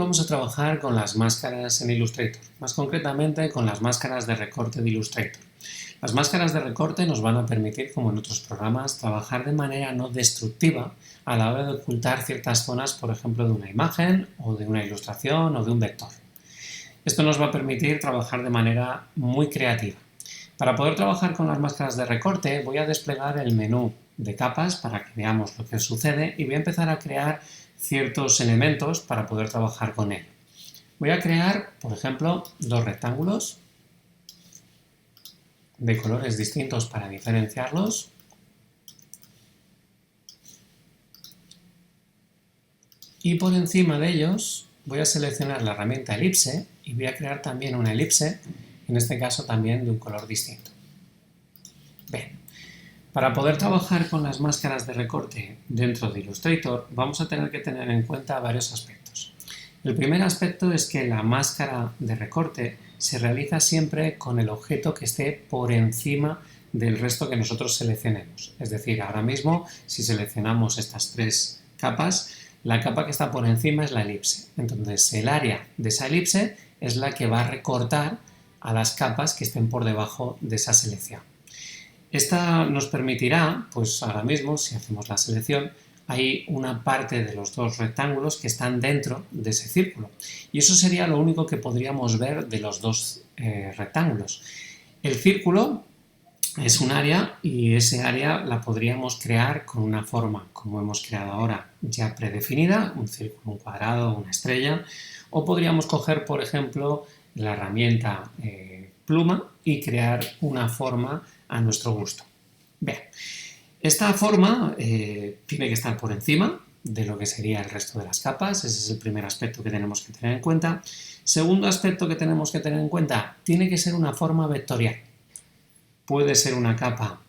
vamos a trabajar con las máscaras en Illustrator, más concretamente con las máscaras de recorte de Illustrator. Las máscaras de recorte nos van a permitir, como en otros programas, trabajar de manera no destructiva a la hora de ocultar ciertas zonas, por ejemplo, de una imagen o de una ilustración o de un vector. Esto nos va a permitir trabajar de manera muy creativa. Para poder trabajar con las máscaras de recorte voy a desplegar el menú de capas para que veamos lo que sucede y voy a empezar a crear ciertos elementos para poder trabajar con él. Voy a crear, por ejemplo, dos rectángulos de colores distintos para diferenciarlos. Y por encima de ellos voy a seleccionar la herramienta elipse y voy a crear también una elipse, en este caso también de un color distinto. Bien. Para poder trabajar con las máscaras de recorte dentro de Illustrator vamos a tener que tener en cuenta varios aspectos. El primer aspecto es que la máscara de recorte se realiza siempre con el objeto que esté por encima del resto que nosotros seleccionemos. Es decir, ahora mismo si seleccionamos estas tres capas, la capa que está por encima es la elipse. Entonces el área de esa elipse es la que va a recortar a las capas que estén por debajo de esa selección. Esta nos permitirá, pues ahora mismo, si hacemos la selección, hay una parte de los dos rectángulos que están dentro de ese círculo. Y eso sería lo único que podríamos ver de los dos rectángulos. El círculo es un área y ese área la podríamos crear con una forma, como hemos creado ahora, ya predefinida, un círculo, un cuadrado, una estrella, o podríamos coger, por ejemplo, la herramienta pluma y crear una forma a nuestro gusto. Bien, esta forma tiene que estar por encima de lo que sería el resto de las capas. Ese es el primer aspecto que tenemos que tener en cuenta. Segundo aspecto que tenemos que tener en cuenta, tiene que ser una forma vectorial. Puede ser una capa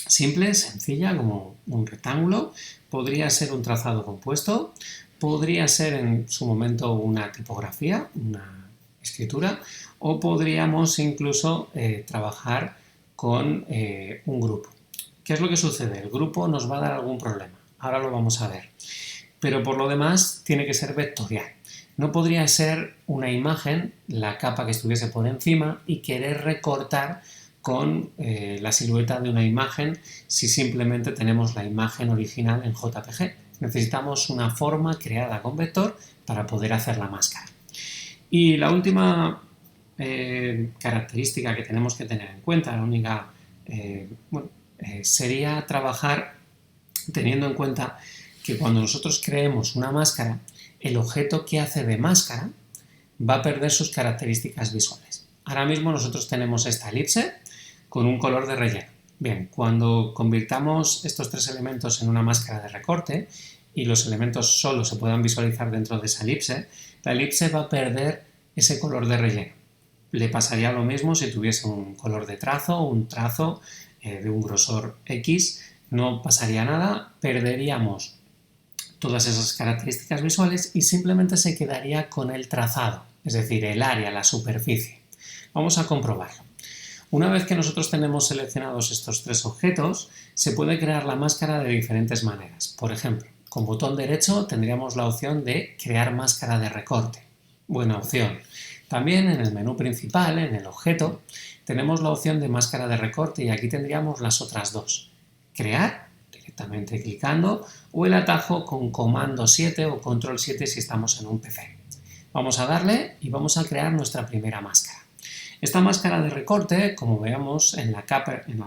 simple, sencilla, como un rectángulo, podría ser un trazado compuesto, podría ser en su momento una tipografía, una escritura, o podríamos incluso trabajar con un grupo. ¿Qué es lo que sucede? El grupo nos va a dar algún problema. Ahora lo vamos a ver. Pero por lo demás tiene que ser vectorial. No podría ser una imagen, la capa que estuviese por encima, y querer recortar con la silueta de una imagen si simplemente tenemos la imagen original en JPG. Necesitamos una forma creada con vector para poder hacer la máscara. Y la última característica que tenemos que tener en cuenta, la única, sería trabajar teniendo en cuenta que cuando nosotros creemos una máscara, el objeto que hace de máscara va a perder sus características visuales. Ahora mismo nosotros tenemos esta elipse con un color de relleno. Bien, cuando convirtamos estos tres elementos en una máscara de recorte y los elementos solo se puedan visualizar dentro de esa elipse, la elipse va a perder ese color de relleno. Le pasaría lo mismo si tuviese un color de trazo o un trazo de un grosor X, no pasaría nada, perderíamos todas esas características visuales y simplemente se quedaría con el trazado, es decir, el área, la superficie. Vamos a comprobarlo. Una vez que nosotros tenemos seleccionados estos tres objetos, se puede crear la máscara de diferentes maneras. Por ejemplo, con botón derecho tendríamos la opción de crear máscara de recorte. Buena opción. También en el menú principal, en el objeto, tenemos la opción de máscara de recorte y aquí tendríamos las otras dos. Crear, directamente clicando, o el atajo con comando 7 o control 7 si estamos en un PC. Vamos a darle y vamos a crear nuestra primera máscara. Esta máscara de recorte, como veamos en la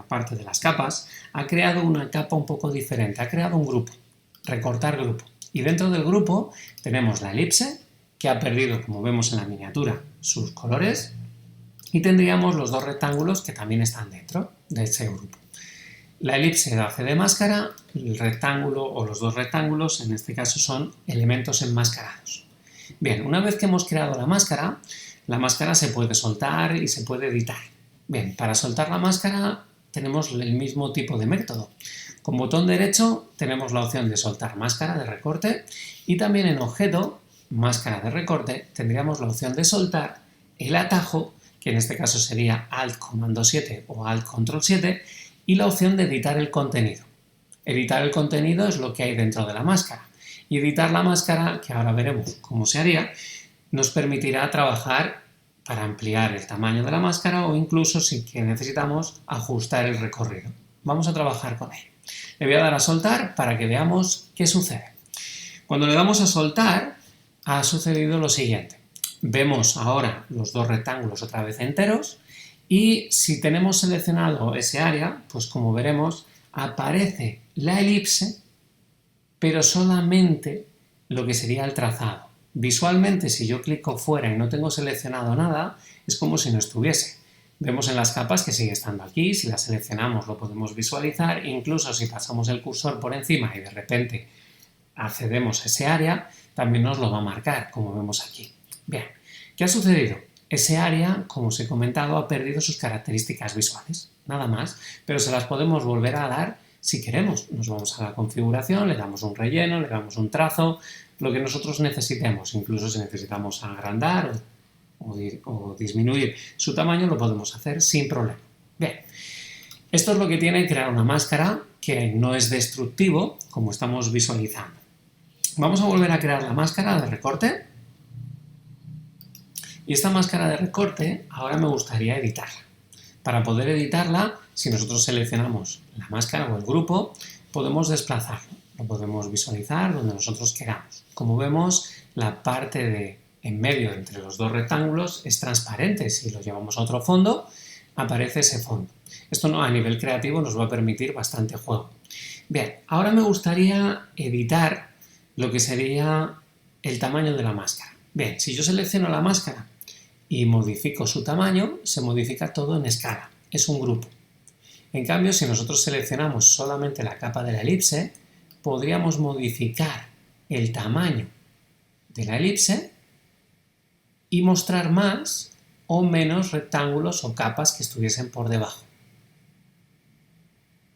parte de las capas, ha creado una capa un poco diferente, ha creado un grupo, recortar grupo. Y dentro del grupo tenemos la elipse, que ha perdido, como vemos en la miniatura, sus colores, y tendríamos los dos rectángulos que también están dentro de ese grupo. La elipse hace de máscara, el rectángulo o los dos rectángulos, en este caso, son elementos enmascarados. Bien, una vez que hemos creado la máscara se puede soltar y se puede editar. Bien, para soltar la máscara tenemos el mismo tipo de método. Con botón derecho tenemos la opción de soltar máscara de recorte y también en objeto, máscara de recorte, tendríamos la opción de soltar el atajo, que en este caso sería Alt comando 7 o Alt control 7, y la opción de editar el contenido. Editar el contenido es lo que hay dentro de la máscara. Y editar la máscara, que ahora veremos cómo se haría, nos permitirá trabajar para ampliar el tamaño de la máscara o incluso si necesitamos ajustar el recorrido. Vamos a trabajar con él. Le voy a dar a soltar para que veamos qué sucede. Cuando le damos a soltar, ha sucedido lo siguiente. Vemos ahora los dos rectángulos otra vez enteros y si tenemos seleccionado ese área, pues como veremos, aparece la elipse, pero solamente lo que sería el trazado. Visualmente, si yo clico fuera y no tengo seleccionado nada, es como si no estuviese. Vemos en las capas que sigue estando aquí, si la seleccionamos lo podemos visualizar, incluso si pasamos el cursor por encima y de repente accedemos a ese área, también nos lo va a marcar, como vemos aquí. Bien, ¿qué ha sucedido? Ese área, como os he comentado, ha perdido sus características visuales, nada más, pero se las podemos volver a dar si queremos. Nos vamos a la configuración, le damos un relleno, le damos un trazo, lo que nosotros necesitemos, incluso si necesitamos agrandar o disminuir su tamaño, lo podemos hacer sin problema. Bien, esto es lo que tiene crear una máscara que no es destructivo, como estamos visualizando. Vamos a volver a crear la máscara de recorte. Y esta máscara de recorte ahora me gustaría editarla. Para poder editarla, si nosotros seleccionamos la máscara o el grupo, podemos desplazarlo. Lo podemos visualizar donde nosotros queramos. Como vemos, la parte de en medio entre los dos rectángulos es transparente. Si lo llevamos a otro fondo, aparece ese fondo. Esto a nivel creativo nos va a permitir bastante juego. Bien, ahora me gustaría editar lo que sería el tamaño de la máscara. Bien, si yo selecciono la máscara y modifico su tamaño, se modifica todo en escala. Es un grupo. En cambio, si nosotros seleccionamos solamente la capa de la elipse, podríamos modificar el tamaño de la elipse y mostrar más o menos rectángulos o capas que estuviesen por debajo.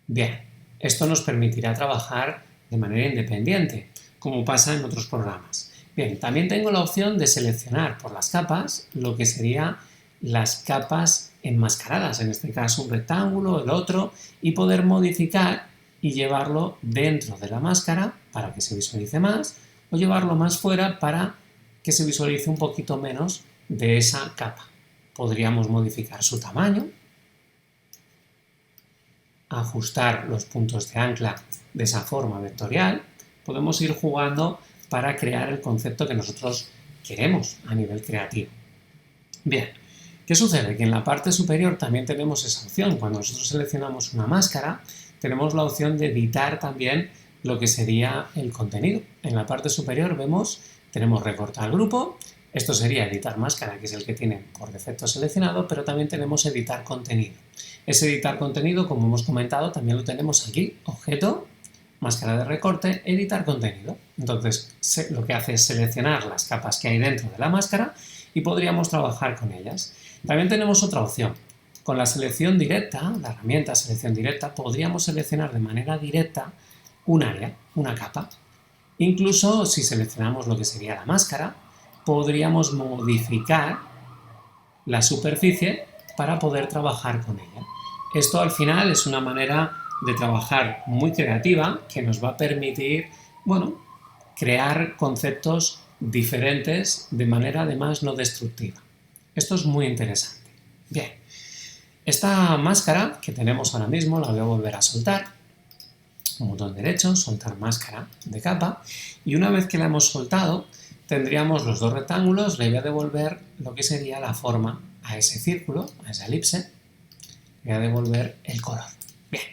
Bien, esto nos permitirá trabajar de manera independiente, como pasa en otros programas. Bien, también tengo la opción de seleccionar por las capas lo que serían las capas enmascaradas, en este caso un rectángulo, el otro, y poder modificar y llevarlo dentro de la máscara para que se visualice más, o llevarlo más fuera para que se visualice un poquito menos de esa capa. Podríamos modificar su tamaño, ajustar los puntos de ancla de esa forma vectorial, podemos ir jugando para crear el concepto que nosotros queremos a nivel creativo. Bien, ¿qué sucede? Que en la parte superior también tenemos esa opción. Cuando nosotros seleccionamos una máscara, tenemos la opción de editar también lo que sería el contenido. En la parte superior tenemos recortar grupo, esto sería editar máscara, que es el que tiene por defecto seleccionado, pero también tenemos editar contenido. Ese editar contenido, como hemos comentado, también lo tenemos aquí, objeto, máscara de recorte, editar contenido. Entonces, lo que hace es seleccionar las capas que hay dentro de la máscara y podríamos trabajar con ellas. También tenemos otra opción. Con la selección directa, la herramienta selección directa, podríamos seleccionar de manera directa un área, una capa. Incluso si seleccionamos lo que sería la máscara, podríamos modificar la superficie para poder trabajar con ella. Esto al final es una manera de trabajar muy creativa que nos va a permitir, crear conceptos diferentes de manera además no destructiva. Esto es muy interesante. Bien, esta máscara que tenemos ahora mismo la voy a volver a soltar. Un botón derecho, soltar máscara de capa, y una vez que la hemos soltado tendríamos los dos rectángulos, le voy a devolver lo que sería la forma a ese círculo, a esa elipse, le voy a devolver el color. Bien,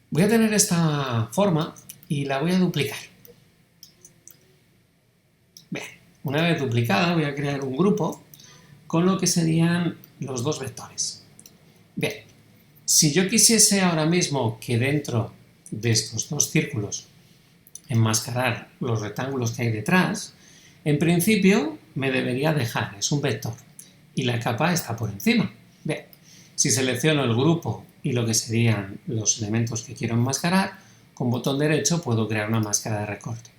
voy a tener esta forma y la voy a duplicar. Bien, una vez duplicada voy a crear un grupo con lo que serían los dos vectores. Bien, si yo quisiese ahora mismo que dentro de estos dos círculos enmascarar los rectángulos que hay detrás, en principio me debería dejar, es un vector, y la capa está por encima. Bien, si selecciono el grupo y lo que serían los elementos que quiero enmascarar, con botón derecho puedo crear una máscara de recorte.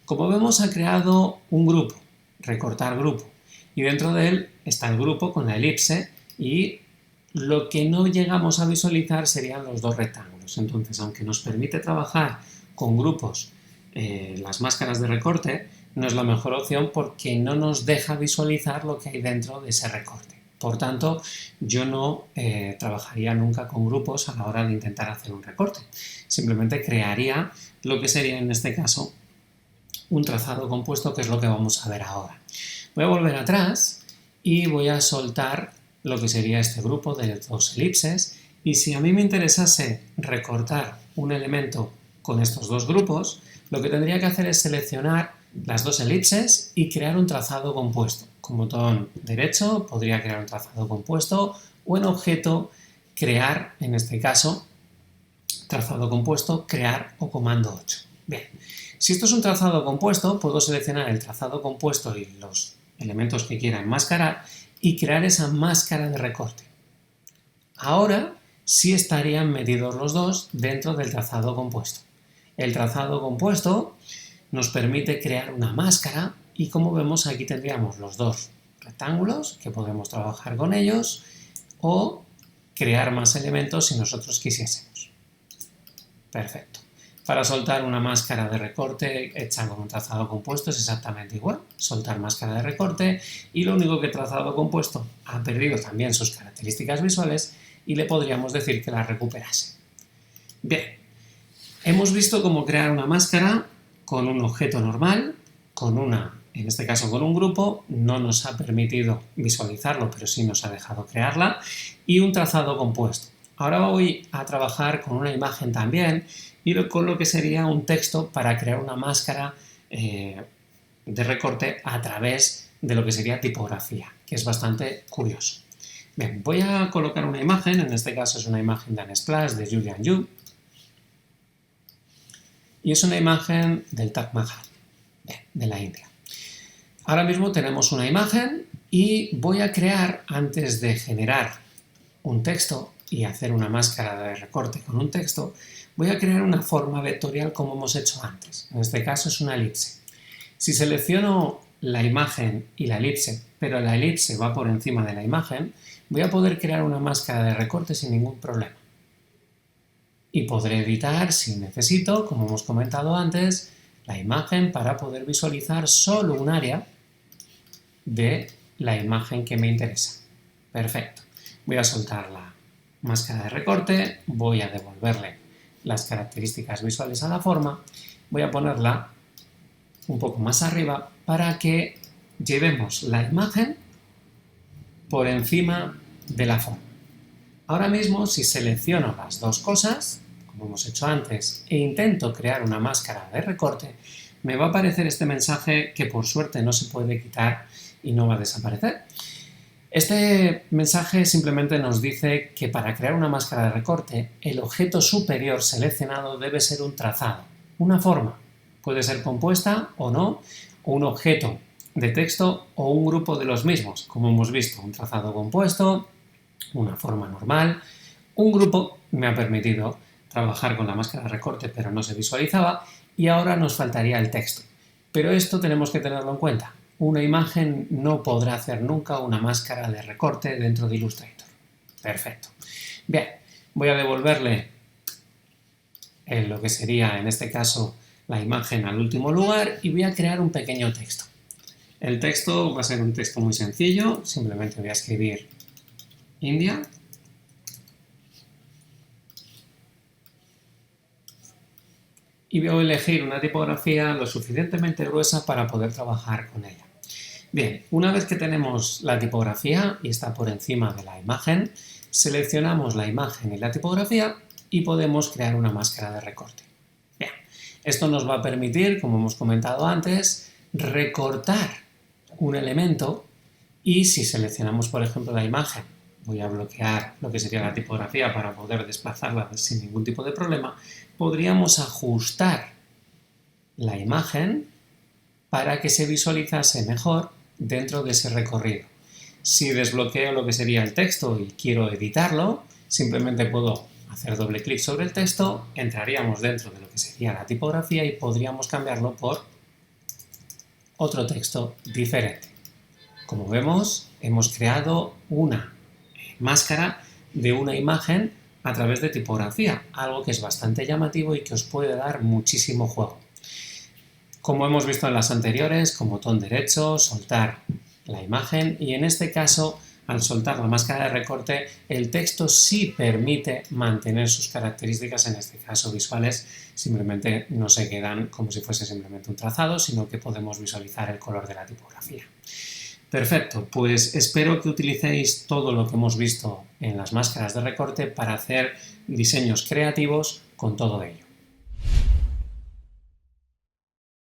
Como vemos, ha creado un grupo, recortar grupo, y dentro de él está el grupo con la elipse y lo que no llegamos a visualizar serían los dos rectángulos. Entonces, aunque nos permite trabajar con grupos las máscaras de recorte, no es la mejor opción porque no nos deja visualizar lo que hay dentro de ese recorte. Por tanto, yo no trabajaría nunca con grupos a la hora de intentar hacer un recorte. Simplemente crearía lo que sería en este caso un trazado compuesto, que es lo que vamos a ver ahora. Voy a volver atrás y voy a soltar lo que sería este grupo de dos elipses, y si a mí me interesase recortar un elemento con estos dos grupos, lo que tendría que hacer es seleccionar las dos elipses y crear un trazado compuesto. Con botón derecho podría crear un trazado compuesto, o en objeto crear, en este caso, trazado compuesto, crear o comando 8. Bien, si esto es un trazado compuesto, puedo seleccionar el trazado compuesto y los elementos que quiera enmascarar y crear esa máscara de recorte. Ahora sí estarían metidos los dos dentro del trazado compuesto. El trazado compuesto nos permite crear una máscara y, como vemos, aquí tendríamos los dos rectángulos que podemos trabajar con ellos o crear más elementos si nosotros quisiésemos. Perfecto. Para soltar una máscara de recorte hecha con un trazado compuesto es exactamente igual. Soltar máscara de recorte, y lo único que el trazado compuesto ha perdido también sus características visuales y le podríamos decir que las recuperase. Bien, hemos visto cómo crear una máscara con un objeto normal, en este caso con un grupo, no nos ha permitido visualizarlo, pero sí nos ha dejado crearla, y un trazado compuesto. Ahora voy a trabajar con una imagen también y con lo que sería un texto para crear una máscara de recorte a través de lo que sería tipografía, que es bastante curioso. Bien, voy a colocar una imagen, en este caso es una imagen de Unsplash de Julian Yu, y es una imagen del Taj Mahal, de la India. Ahora mismo tenemos una imagen y voy a crear, antes de generar un texto y hacer una máscara de recorte con un texto, voy a crear una forma vectorial como hemos hecho antes. En este caso es una elipse. Si selecciono la imagen y la elipse, pero la elipse va por encima de la imagen, voy a poder crear una máscara de recorte sin ningún problema. Y podré editar, si necesito, como hemos comentado antes, la imagen para poder visualizar solo un área de la imagen que me interesa. Perfecto. Voy a soltar la máscara de recorte, voy a devolverle las características visuales a la forma, voy a ponerla un poco más arriba para que llevemos la imagen por encima de la forma. Ahora mismo, si selecciono las dos cosas, como hemos hecho antes, e intento crear una máscara de recorte, me va a aparecer este mensaje que por suerte no se puede quitar y no va a desaparecer. Este mensaje simplemente nos dice que para crear una máscara de recorte, el objeto superior seleccionado debe ser un trazado, una forma. Puede ser compuesta o no, o un objeto de texto o un grupo de los mismos, como hemos visto, un trazado compuesto, una forma normal. Un grupo me ha permitido trabajar con la máscara de recorte, pero no se visualizaba, y ahora nos faltaría el texto. Pero esto tenemos que tenerlo en cuenta. Una imagen no podrá hacer nunca una máscara de recorte dentro de Illustrator. Perfecto. Bien, voy a devolverle lo que sería, en este caso, la imagen al último lugar y voy a crear un pequeño texto. El texto va a ser un texto muy sencillo, simplemente voy a escribir India. Y voy a elegir una tipografía lo suficientemente gruesa para poder trabajar con ella. Bien, una vez que tenemos la tipografía y está por encima de la imagen, seleccionamos la imagen y la tipografía y podemos crear una máscara de recorte. Bien, esto nos va a permitir, como hemos comentado antes, recortar un elemento, y si seleccionamos, por ejemplo, la imagen, voy a bloquear lo que sería la tipografía para poder desplazarla sin ningún tipo de problema, podríamos ajustar la imagen para que se visualizase mejor dentro de ese recorrido. Si desbloqueo lo que sería el texto y quiero editarlo, simplemente puedo hacer doble clic sobre el texto, entraríamos dentro de lo que sería la tipografía y podríamos cambiarlo por otro texto diferente. Como vemos, hemos creado una máscara de una imagen a través de tipografía, algo que es bastante llamativo y que os puede dar muchísimo juego. Como hemos visto en las anteriores, con botón derecho, soltar la imagen y en este caso, al soltar la máscara de recorte, el texto sí permite mantener sus características, en este caso visuales, simplemente no se quedan como si fuese simplemente un trazado, sino que podemos visualizar el color de la tipografía. Perfecto, pues espero que utilicéis todo lo que hemos visto en las máscaras de recorte para hacer diseños creativos con todo ello.